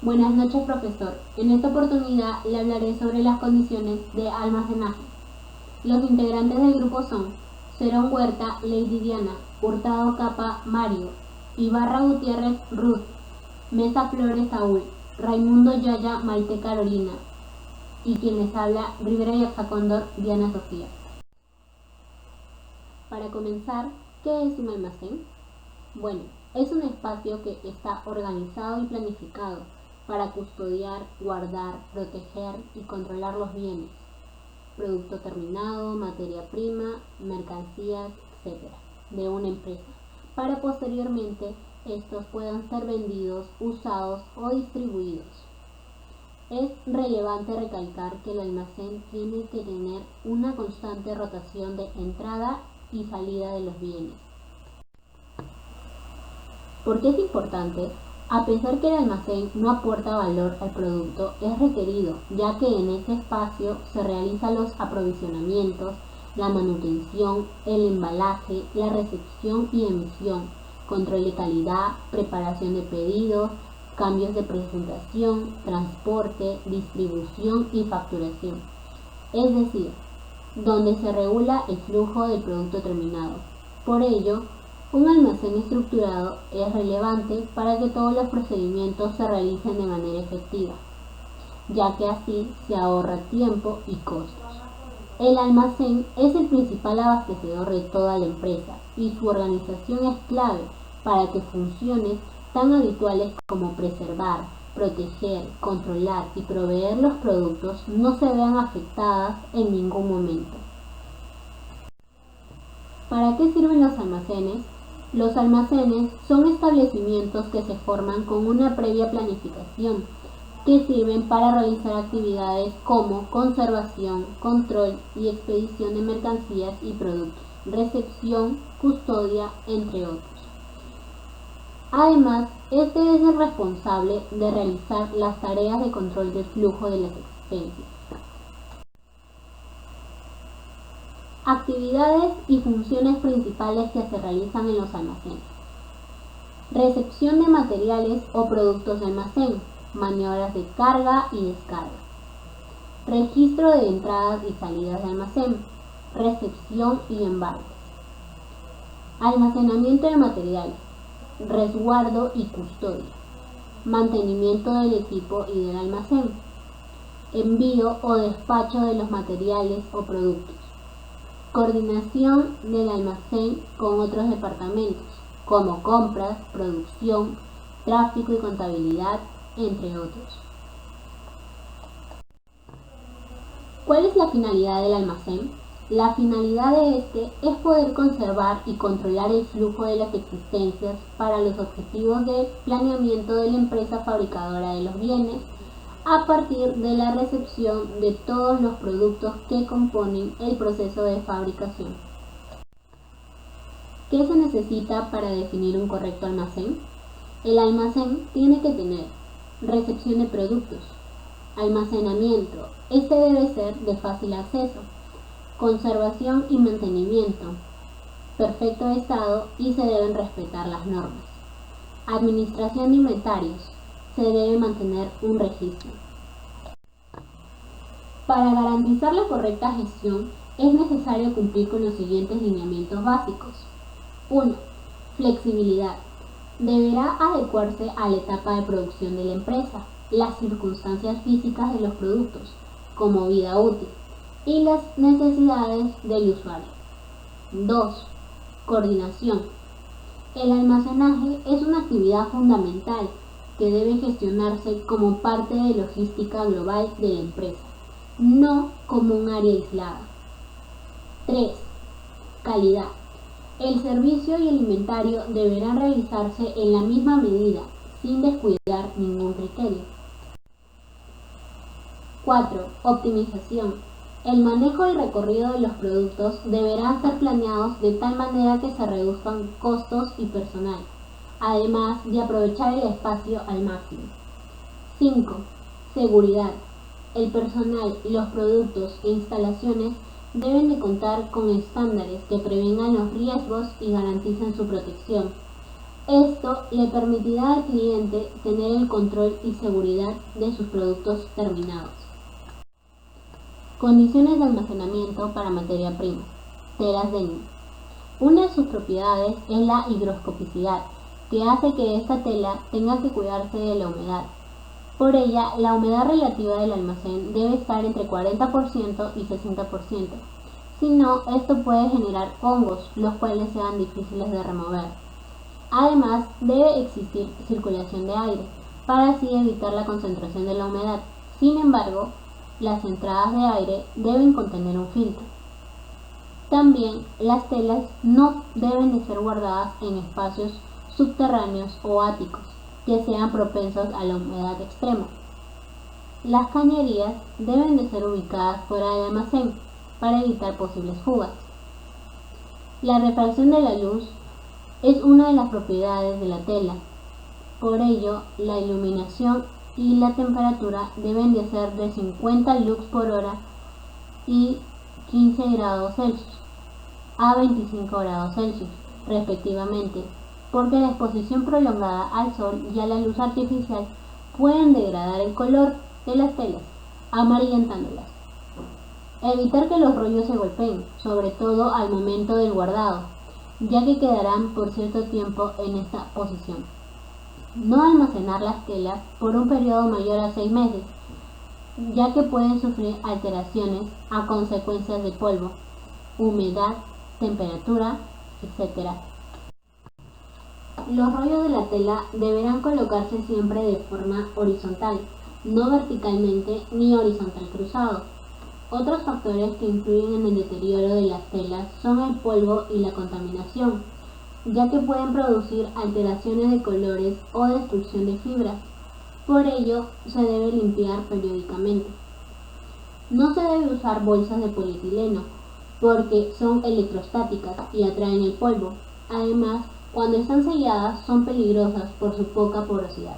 Buenas noches, profesor. En esta oportunidad le hablaré sobre las condiciones de almacenaje. Los integrantes del grupo son Cerón Huerta, Lady Diana, Hurtado Capa, Mario, Ibarra Gutiérrez, Ruth, Mesa Flores, Saúl, Raimundo Yaya, Maite Carolina, y quien les habla, Rivera Yaxacóndor, Diana Sofía. Para comenzar, ¿qué es un almacén? Bueno, es un espacio que está organizado y planificado para custodiar, guardar, proteger y controlar los bienes, producto terminado, materia prima, mercancías, etc., de una empresa, para posteriormente estos puedan ser vendidos, usados o distribuidos. Es relevante recalcar que el almacén tiene que tener una constante rotación de entrada y salida de los bienes. ¿Por qué es importante? A pesar que el almacén no aporta valor al producto, es requerido, ya que en ese espacio se realizan los aprovisionamientos, la manutención, el embalaje, la recepción y emisión, control de calidad, preparación de pedidos, cambios de presentación, transporte, distribución y facturación. Es decir, donde se regula el flujo del producto terminado. Por ello, un almacén estructurado es relevante para que todos los procedimientos se realicen de manera efectiva, ya que así se ahorra tiempo y costos. El almacén es el principal abastecedor de toda la empresa y su organización es clave para que funciones tan habituales como preservar, proteger, controlar y proveer los productos no se vean afectadas en ningún momento. ¿Para qué sirven los almacenes? Los almacenes son establecimientos que se forman con una previa planificación, que sirven para realizar actividades como conservación, control y expedición de mercancías y productos, recepción, custodia, entre otros. Además, este es el responsable de realizar las tareas de control del flujo de las existencias. Actividades y funciones principales que se realizan en los almacenes. Recepción de materiales o productos de almacén, maniobras de carga y descarga. Registro de entradas y salidas de almacén, recepción y embarque. Almacenamiento de materiales, resguardo y custodia. Mantenimiento del equipo y del almacén. Envío o despacho de los materiales o productos. Coordinación del almacén con otros departamentos, como compras, producción, tráfico y contabilidad, entre otros. ¿Cuál es la finalidad del almacén? La finalidad de este es poder conservar y controlar el flujo de las existencias para los objetivos de planeamiento de la empresa fabricadora de los bienes, a partir de la recepción de todos los productos que componen el proceso de fabricación. ¿Qué se necesita para definir un correcto almacén? El almacén tiene que tener recepción de productos, almacenamiento, este debe ser de fácil acceso, conservación y mantenimiento, perfecto estado y se deben respetar las normas. Administración de inventarios, se debe mantener un registro. Para garantizar la correcta gestión es necesario cumplir con los siguientes lineamientos básicos. 1. Flexibilidad. Deberá adecuarse a la etapa de producción de la empresa, las circunstancias físicas de los productos, como vida útil, y las necesidades del usuario. 2. Coordinación. El almacenaje es una actividad fundamental que debe gestionarse como parte de logística global de la empresa, no como un área aislada. 3. Calidad. El servicio y el inventario deberán realizarse en la misma medida, sin descuidar ningún criterio. 4. Optimización. El manejo y recorrido de los productos deberán ser planeados de tal manera que se reduzcan costos y personal, además de aprovechar el espacio al máximo. 5. Seguridad. El personal, los productos e instalaciones deben de contar con estándares que prevengan los riesgos y garanticen su protección. Esto le permitirá al cliente tener el control y seguridad de sus productos terminados. Condiciones de almacenamiento para materia prima. Telas denim. Una de sus propiedades es la higroscopicidad, que hace que esta tela tenga que cuidarse de la humedad. Por ella, la humedad relativa del almacén debe estar entre 40% y 60%. Si no, esto puede generar hongos, los cuales sean difíciles de remover. Además, debe existir circulación de aire, para así evitar la concentración de la humedad. Sin embargo, las entradas de aire deben contener un filtro. También, las telas no deben de ser guardadas en espacios subterráneos o áticos, que sean propensos a la humedad extrema. Las cañerías deben de ser ubicadas fuera del almacén, para evitar posibles fugas. La refracción de la luz es una de las propiedades de la tela. Por ello, la iluminación y la temperatura deben de ser de 50 lux por hora y 15 grados Celsius a 25 grados Celsius, respectivamente, porque la exposición prolongada al sol y a la luz artificial pueden degradar el color de las telas, amarillentándolas. Evitar que los rollos se golpeen, sobre todo al momento del guardado, ya que quedarán por cierto tiempo en esta posición. No almacenar las telas por un periodo mayor a 6 meses, ya que pueden sufrir alteraciones a consecuencia de polvo, humedad, temperatura, etc. Los rollos de la tela deberán colocarse siempre de forma horizontal, no verticalmente ni horizontal cruzado. Otros factores que influyen en el deterioro de las telas son el polvo y la contaminación, ya que pueden producir alteraciones de colores o destrucción de fibras. Por ello, se debe limpiar periódicamente. No se debe usar bolsas de polietileno, porque son electrostáticas y atraen el polvo. Además, cuando están selladas son peligrosas por su poca porosidad.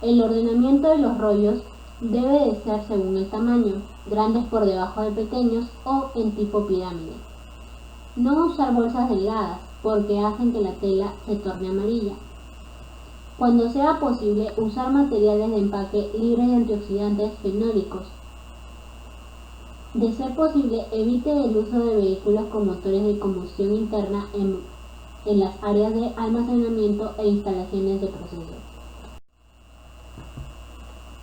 El ordenamiento de los rollos debe de ser según el tamaño, grandes por debajo de pequeños o en tipo pirámide. No usar bolsas delgadas, porque hacen que la tela se torne amarilla. Cuando sea posible, usar materiales de empaque libres de antioxidantes fenólicos. De ser posible, evite el uso de vehículos con motores de combustión interna en las áreas de almacenamiento e instalaciones de proceso.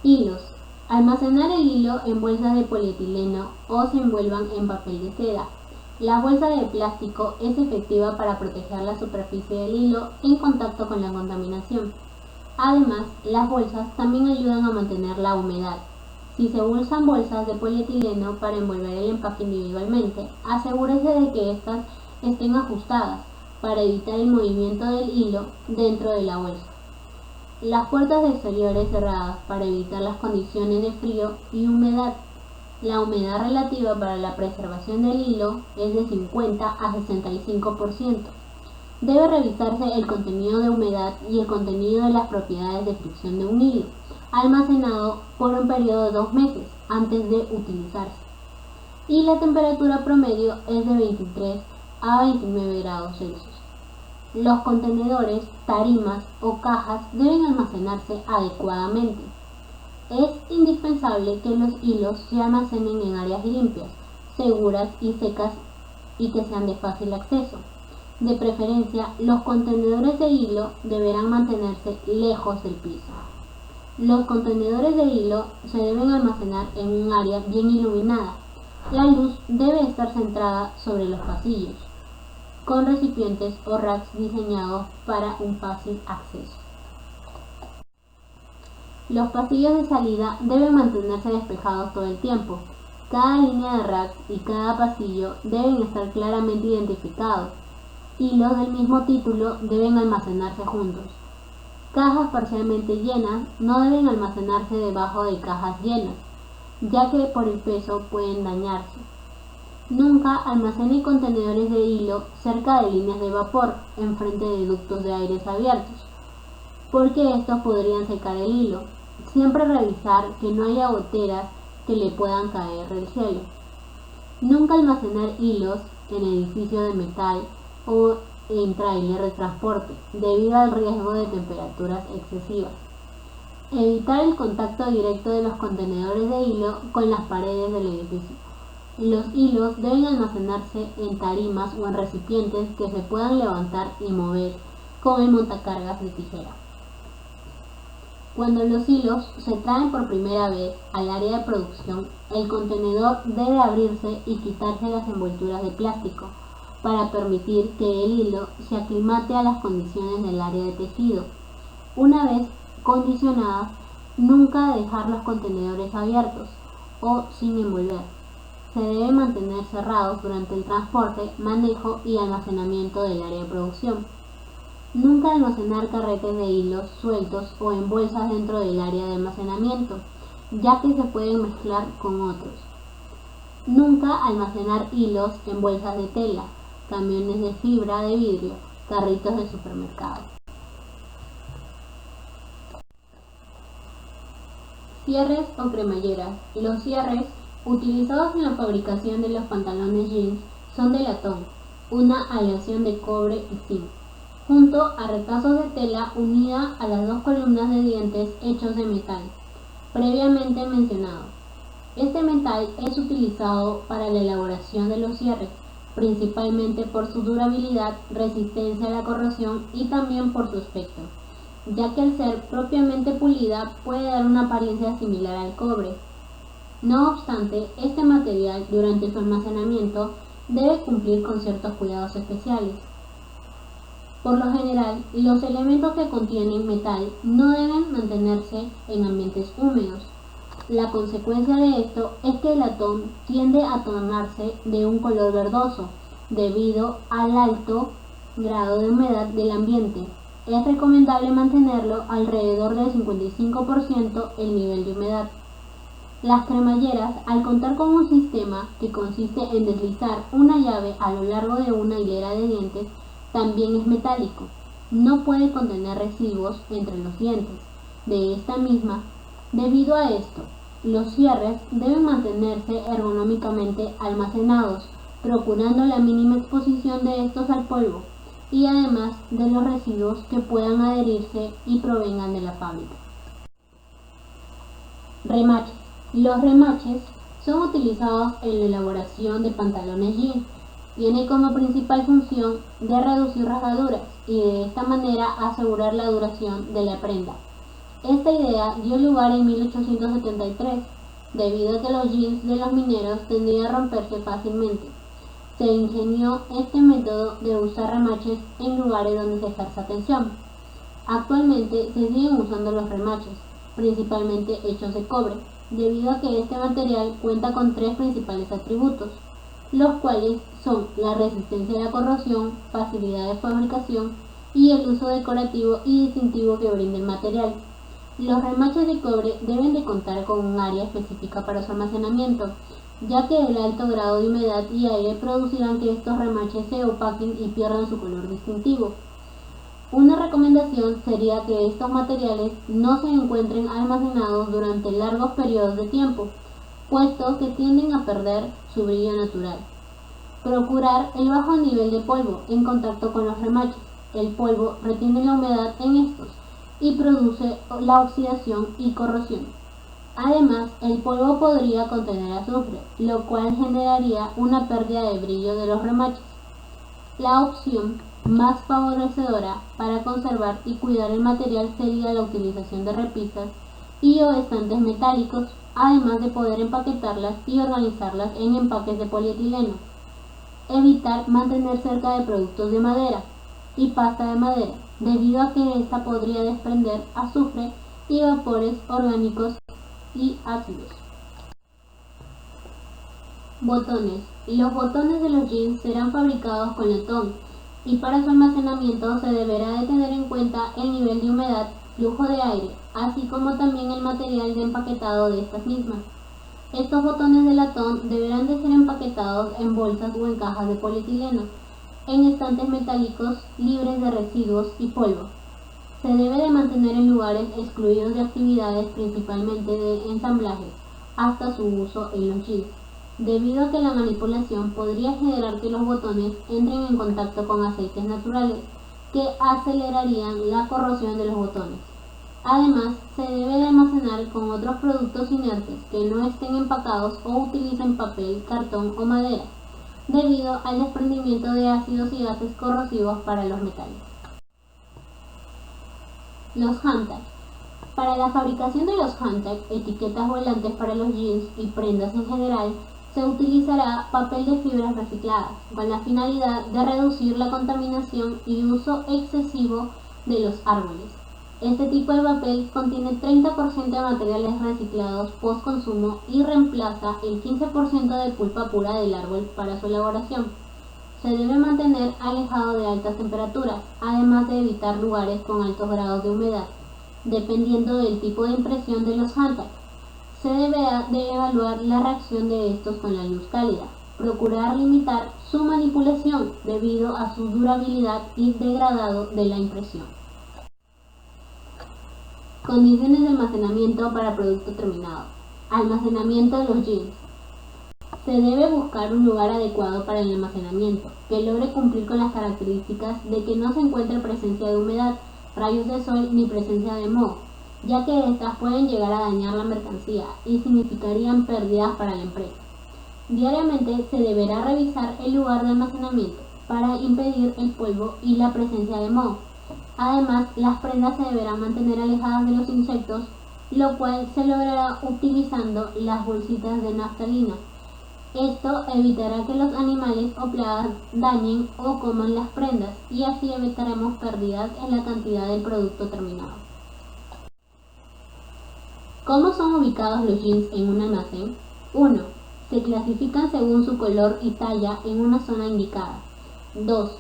Hilos. Almacenar el hilo en bolsas de polietileno o se envuelvan en papel de seda. La bolsa de plástico es efectiva para proteger la superficie del hilo en contacto con la contaminación. Además, las bolsas también ayudan a mantener la humedad. Si se usan bolsas de polietileno para envolver el empaque individualmente, asegúrese de que éstas estén ajustadas para evitar el movimiento del hilo dentro de la bolsa. Las puertas exteriores cerradas para evitar las condiciones de frío y humedad. La humedad relativa para la preservación del hilo es de 50 a 65%. Debe revisarse el contenido de humedad y el contenido de las propiedades de fricción de un hilo, almacenado por un periodo de 2 meses antes de utilizarse. Y la temperatura promedio es de 23 a 29 grados Celsius. Los contenedores, tarimas o cajas deben almacenarse adecuadamente. Es indispensable que los hilos se almacenen en áreas limpias, seguras y secas y que sean de fácil acceso. De preferencia, los contenedores de hilo deberán mantenerse lejos del piso. Los contenedores de hilo se deben almacenar en un área bien iluminada. La luz debe estar centrada sobre los pasillos, con recipientes o racks diseñados para un fácil acceso. Los pasillos de salida deben mantenerse despejados todo el tiempo. Cada línea de racks y cada pasillo deben estar claramente identificados. Hilos del mismo título deben almacenarse juntos. Cajas parcialmente llenas no deben almacenarse debajo de cajas llenas, ya que por el peso pueden dañarse. Nunca almacene contenedores de hilo cerca de líneas de vapor, enfrente de ductos de aires abiertos, porque estos podrían secar el hilo. Siempre revisar que no haya goteras que le puedan caer del cielo. Nunca almacenar hilos en edificios de metal o en tráiler de transporte, debido al riesgo de temperaturas excesivas. Evitar el contacto directo de los contenedores de hilo con las paredes del edificio. Los hilos deben almacenarse en tarimas o en recipientes que se puedan levantar y mover con el montacargas de tijera. Cuando los hilos se traen por primera vez al área de producción, el contenedor debe abrirse y quitarse las envolturas de plástico para permitir que el hilo se aclimate a las condiciones del área de tejido. Una vez condicionadas, nunca dejar los contenedores abiertos o sin envolver. Se debe mantener cerrados durante el transporte, manejo y almacenamiento del área de producción. Nunca almacenar carretes de hilos sueltos o en bolsas dentro del área de almacenamiento, ya que se pueden mezclar con otros. Nunca almacenar hilos en bolsas de tela, camiones de fibra de vidrio, carritos de supermercado. Cierres o cremalleras. Los cierres utilizados en la fabricación de los pantalones jeans son de latón, una aleación de cobre y zinc, junto a retazos de tela unida a las dos columnas de dientes hechos de metal, previamente mencionado. Este metal es utilizado para la elaboración de los cierres, principalmente por su durabilidad, resistencia a la corrosión y también por su aspecto, ya que al ser propiamente pulida puede dar una apariencia similar al cobre. No obstante, este material durante su almacenamiento debe cumplir con ciertos cuidados especiales. Por lo general, los elementos que contienen metal no deben mantenerse en ambientes húmedos. La consecuencia de esto es que el latón tiende a tornarse de un color verdoso debido al alto grado de humedad del ambiente. Es recomendable mantenerlo alrededor del 55% el nivel de humedad. Las cremalleras, al contar con un sistema que consiste en deslizar una llave a lo largo de una hilera de dientes, también es metálico. No puede contener residuos entre los dientes. De esta misma, debido a esto, los cierres deben mantenerse ergonómicamente almacenados, procurando la mínima exposición de estos al polvo y además de los residuos que puedan adherirse y provengan de la fábrica. Remaches. Los remaches son utilizados en la elaboración de pantalones jeans. Tiene como principal función de reducir rasgaduras y de esta manera asegurar la duración de la prenda. Esta idea dio lugar en 1873, debido a que los jeans de los mineros tendían a romperse fácilmente. Se ingenió este método de usar remaches en lugares donde se ejerza tensión. Actualmente se siguen usando los remaches, principalmente hechos de cobre, debido a que este material cuenta con tres principales atributos, los cuales son la resistencia a la corrosión, facilidad de fabricación y el uso decorativo y distintivo que brinda el material. Los remaches de cobre deben de contar con un área específica para su almacenamiento, ya que el alto grado de humedad y aire producirán que estos remaches se opaquen y pierdan su color distintivo. Una recomendación sería que estos materiales no se encuentren almacenados durante largos periodos de tiempo, puesto que tienden a perder su brillo natural. Procurar el bajo nivel de polvo en contacto con los remaches. El polvo retiene la humedad en estos y produce la oxidación y corrosión. Además, el polvo podría contener azufre, lo cual generaría una pérdida de brillo de los remaches. La opción más favorecedora para conservar y cuidar el material sería la utilización de repisas y o estantes metálicos, además de poder empaquetarlas y organizarlas en empaques de polietileno. Evitar mantener cerca de productos de madera y pasta de madera, debido a que ésta podría desprender azufre y vapores orgánicos y ácidos. Botones. Los botones de los jeans serán fabricados con latón y para su almacenamiento se deberá de tener en cuenta el nivel de humedad, flujo de aire, así como también el material de empaquetado de estas mismas. Estos botones de latón deberán de ser empaquetados en bolsas o en cajas de polietileno, en estantes metálicos libres de residuos y polvo. Se debe de mantener en lugares excluidos de actividades principalmente de ensamblaje, hasta su uso en los jeans. debido a que la manipulación podría generar que los botones entren en contacto con aceites naturales que acelerarían la corrosión de los botones. Además, se debe de almacenar con otros productos inertes que no estén empacados o utilicen papel, cartón o madera, debido al desprendimiento de ácidos y gases corrosivos para los metales. Los handtags. Para la fabricación de los handtags, etiquetas volantes para los jeans y prendas en general, se utilizará papel de fibras recicladas, con la finalidad de reducir la contaminación y uso excesivo de los árboles. Este tipo de papel contiene 30% de materiales reciclados post-consumo y reemplaza el 15% de pulpa pura del árbol para su elaboración. Se debe mantener alejado de altas temperaturas, además de evitar lugares con altos grados de humedad. Dependiendo del tipo de impresión de los handtags, se debe de evaluar la reacción de estos con la luz cálida. Procurar limitar su manipulación debido a su durabilidad y degradado de la impresión. Condiciones de almacenamiento para producto terminado. Almacenamiento de los jeans. Se debe buscar un lugar adecuado para el almacenamiento, que logre cumplir con las características de que no se encuentre presencia de humedad, rayos de sol ni presencia de moho, ya que estas pueden llegar a dañar la mercancía y significarían pérdidas para la empresa. Diariamente se deberá revisar el lugar de almacenamiento para impedir el polvo y la presencia de moho. Además, las prendas se deberán mantener alejadas de los insectos, lo cual se logrará utilizando las bolsitas de naftalina. Esto evitará que los animales o plagas dañen o coman las prendas y así evitaremos pérdidas en la cantidad del producto terminado. ¿Cómo son ubicados los jeans en un almacén? 1. Se clasifican según su color y talla en una zona indicada. 2.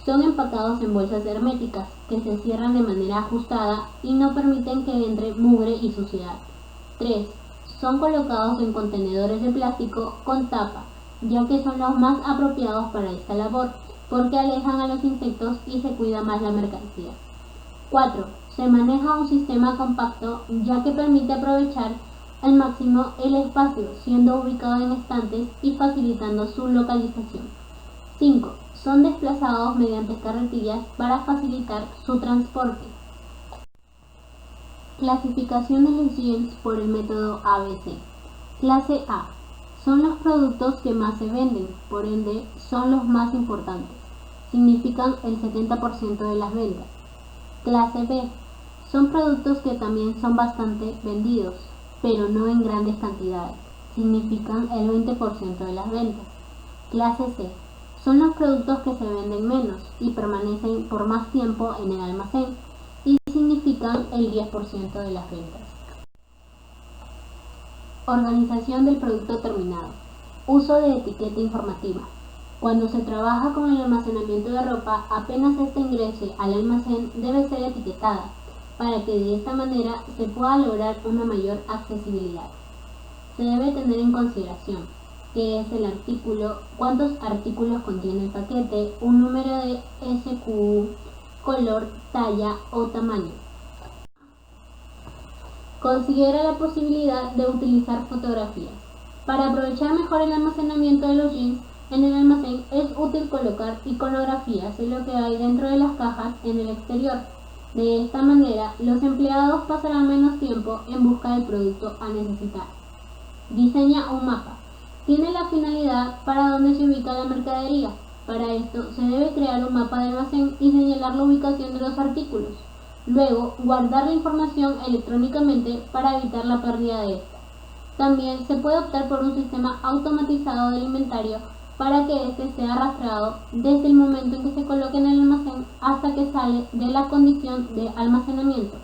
Son empacados en bolsas herméticas que se cierran de manera ajustada y no permiten que entre mugre y suciedad. 3. Son colocados en contenedores de plástico con tapa, ya que son los más apropiados para esta labor, porque alejan a los insectos y se cuida más la mercancía. 4. Se maneja un sistema compacto, ya que permite aprovechar al máximo el espacio, siendo ubicado en estantes y facilitando su localización. 5. Son desplazados mediante carretillas para facilitar su transporte. Clasificación de los jeans por el método ABC. Clase A. Son los productos que más se venden, por ende son los más importantes. Significan el 70% de las ventas. Clase B. Son productos que también son bastante vendidos, pero no en grandes cantidades. Significan el 20% de las ventas. Clase C. Son los productos que se venden menos y permanecen por más tiempo en el almacén y significan el 10% de las ventas. Organización del producto terminado. Uso de etiqueta informativa. Cuando se trabaja con el almacenamiento de ropa, apenas ésta ingrese al almacén debe ser etiquetada, para que de esta manera se pueda lograr una mayor accesibilidad. Se debe tener en consideración qué es el artículo, cuántos artículos contiene el paquete, un número de SKU, color, talla o tamaño. Considera la posibilidad de utilizar fotografías. Para aprovechar mejor el almacenamiento de los jeans, en el almacén es útil colocar iconografías de lo que hay dentro de las cajas en el exterior. De esta manera, los empleados pasarán menos tiempo en busca del producto a necesitar. Diseña un mapa. Tiene la finalidad para dónde se ubica la mercadería. Para esto, se debe crear un mapa de almacén y señalar la ubicación de los artículos. Luego, guardar la información electrónicamente para evitar la pérdida de esta. También se puede optar por un sistema automatizado del inventario para que éste sea rastreado desde el momento en que se coloque en el almacén hasta que sale de la condición de almacenamiento.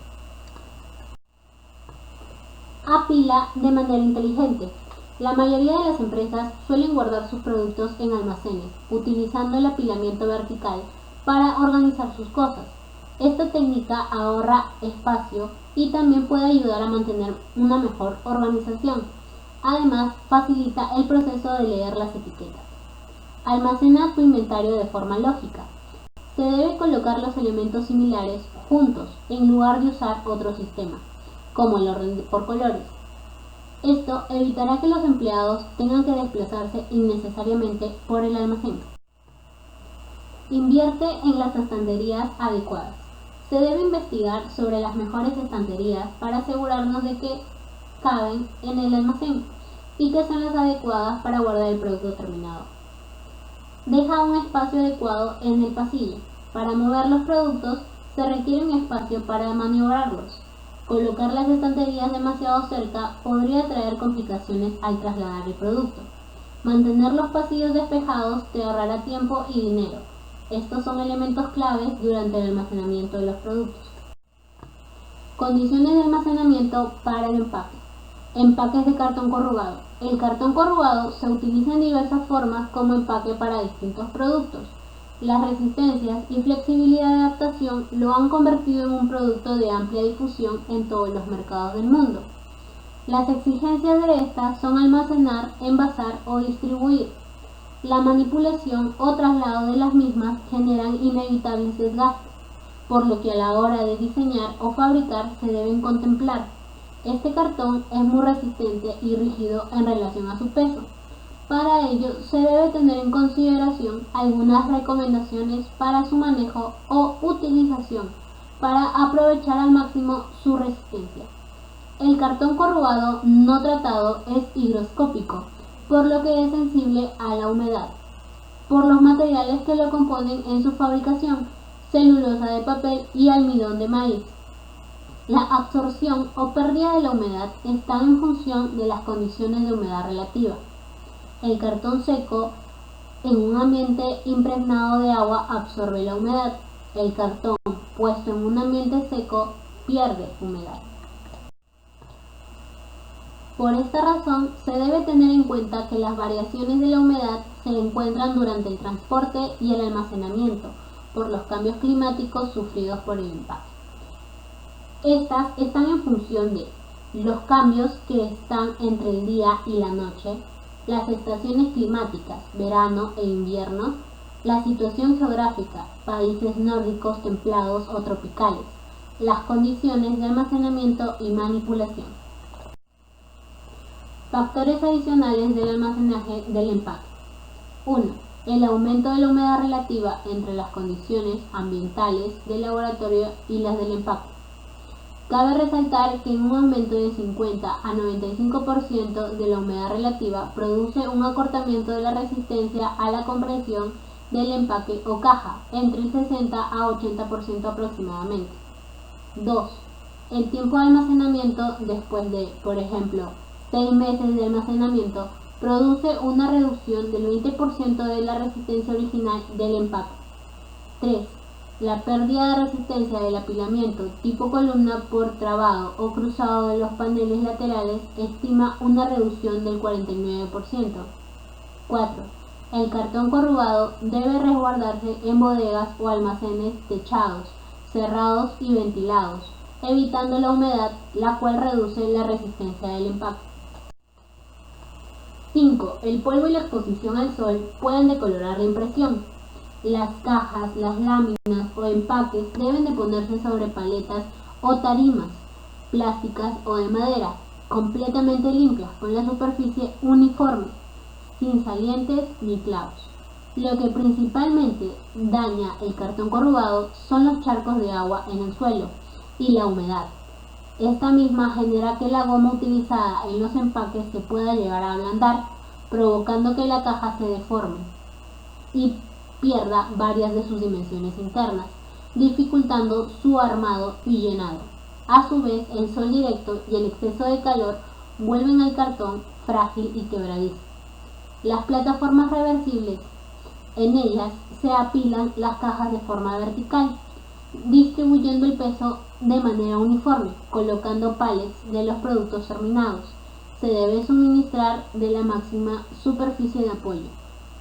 Apila de manera inteligente. La mayoría de las empresas suelen guardar sus productos en almacenes, utilizando el apilamiento vertical para organizar sus cosas. Esta técnica ahorra espacio y también puede ayudar a mantener una mejor organización. Además, facilita el proceso de leer las etiquetas. Almacena tu inventario de forma lógica. Se debe colocar los elementos similares juntos en lugar de usar otro sistema, como el orden por colores. Esto evitará que los empleados tengan que desplazarse innecesariamente por el almacén. Invierte en las estanterías adecuadas. Se debe investigar sobre las mejores estanterías para asegurarnos de que caben en el almacén y que son las adecuadas para guardar el producto terminado. Deja un espacio adecuado en el pasillo. Para mover los productos se requiere un espacio para maniobrarlos. Colocar las estanterías demasiado cerca podría traer complicaciones al trasladar el producto. Mantener los pasillos despejados te ahorrará tiempo y dinero. Estos son elementos claves durante el almacenamiento de los productos. Condiciones de almacenamiento para el empaque. Empaques de cartón corrugado. El cartón corrugado se utiliza en diversas formas como empaque para distintos productos. Las resistencias y flexibilidad de adaptación lo han convertido en un producto de amplia difusión en todos los mercados del mundo. Las exigencias de estas son almacenar, envasar o distribuir. La manipulación o traslado de las mismas generan inevitables desgastes, por lo que a la hora de diseñar o fabricar se deben contemplar. Este cartón es muy resistente y rígido en relación a su peso. Para ello se debe tener en consideración algunas recomendaciones para su manejo o utilización para aprovechar al máximo su resistencia. El cartón corrugado no tratado es higroscópico, por lo que es sensible a la humedad, por los materiales que lo componen en su fabricación, celulosa de papel y almidón de maíz. La absorción o pérdida de la humedad está en función de las condiciones de humedad relativa. El cartón seco en un ambiente impregnado de agua absorbe la humedad. El cartón puesto en un ambiente seco pierde humedad. Por esta razón, se debe tener en cuenta que las variaciones de la humedad se encuentran durante el transporte y el almacenamiento por los cambios climáticos sufridos por el empaque. Estas están en función de los cambios que están entre el día y la noche, las estaciones climáticas, verano e invierno, la situación geográfica, países nórdicos templados o tropicales, las condiciones de almacenamiento y manipulación. Factores adicionales del almacenaje del empaque. 1. El aumento de la humedad relativa entre las condiciones ambientales del laboratorio y las del empaque. Cabe resaltar que un aumento de 50 a 95% de la humedad relativa produce un acortamiento de la resistencia a la compresión del empaque o caja, entre el 60 a 80% aproximadamente. 2. El tiempo de almacenamiento después de, por ejemplo, 6 meses de almacenamiento produce una reducción del 20% de la resistencia original del empaque. 3. La pérdida de resistencia del apilamiento tipo columna por trabado o cruzado de los paneles laterales estima una reducción del 49%. 4. El cartón corrugado debe resguardarse en bodegas o almacenes techados, cerrados y ventilados, evitando la humedad, la cual reduce la resistencia del empaque. 5. El polvo y la exposición al sol pueden decolorar la impresión. Las cajas, las láminas o empaques deben de ponerse sobre paletas o tarimas plásticas o de madera, completamente limpias, con la superficie uniforme, sin salientes ni clavos. Lo que principalmente daña el cartón corrugado son los charcos de agua en el suelo y la humedad. Esta misma genera que la goma utilizada en los empaques se pueda llegar a ablandar, provocando que la caja se deforme y pierda varias de sus dimensiones internas, dificultando su armado y llenado. A su vez, el sol directo y el exceso de calor vuelven al cartón frágil y quebradizo. Las plataformas reversibles, en ellas se apilan las cajas de forma vertical, distribuyendo el peso de manera uniforme, colocando pallets de los productos terminados. Se debe suministrar de la máxima superficie de apoyo.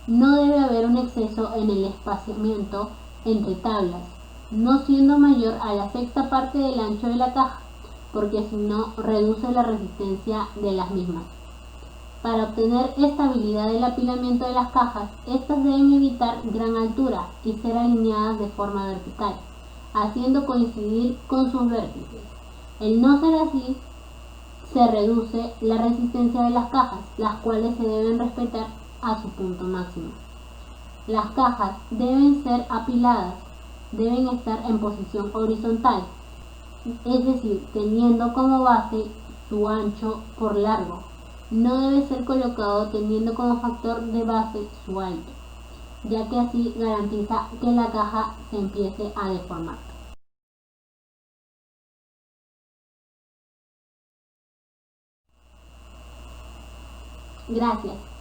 No debe haber un exceso en el espaciamiento entre tablas, no siendo mayor a la sexta parte del ancho de la caja, porque si no reduce la resistencia de las mismas. Para obtener estabilidad del apilamiento de las cajas, estas deben evitar gran altura y ser alineadas de forma vertical, haciendo coincidir con sus vértices. El no ser así, se reduce la resistencia de las cajas, las cuales se deben respetar a su punto máximo. Las cajas deben ser apiladas, deben estar en posición horizontal, es decir, teniendo como base su ancho por largo. No debe ser colocado teniendo como factor de base su alto, ya que así garantiza que la caja se empiece a deformar. Gracias.